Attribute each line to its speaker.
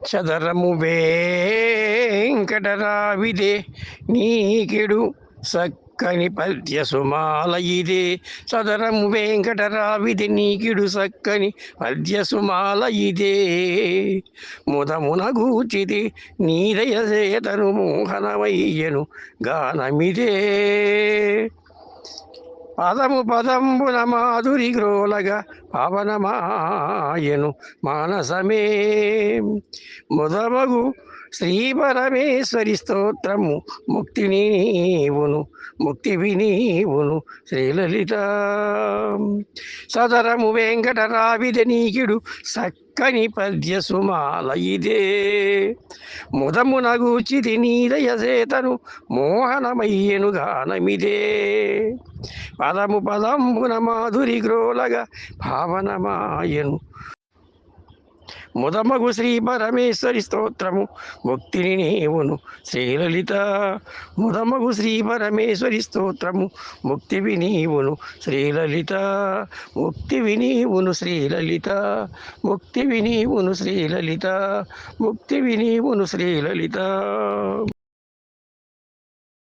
Speaker 1: చదరము వెంకటరావిదే నీకెడు సక్కని పద్య సుమాల ఇదే. చదరము వెంకటరావిది నీకిడు సక్కని పద్య సుమాల ఇదే. ముదమున గూచిది నీదయ చేతను మోహనమయ్యను గానమిదే. పదము పదంబున మాధురి గ్రోలగా పవనమాయను మానసమే. ముదమగు శ్రీ పరమేశ్వరి స్తోత్రము ముక్తిని నీవును ముక్తివి నీవును శ్రీలలిత. సదరము వెంకటరావిది నీకిడు సక్కని పద్య సుమాల ఇదే. ముదమున గూచిది నీదయ చేతను మోహనమయ్యను గానమిదే. పదము పదంబున మాధురి గ్రోలగా భావనమాయను ముదమగు శ్రీ పరమేశ్వరి స్తోత్రము ముక్తిని నీవును శ్రీలలిత. ముదమగు శ్రీ పరమేశ్వరి స్తోత్రము ముక్తివి నీవును శ్రీలలిత. ముక్తివి నీవును శ్రీలలిత. ముక్తివి నీవును శ్రీలలిత. ముక్తివి నీవును శ్రీలలిత.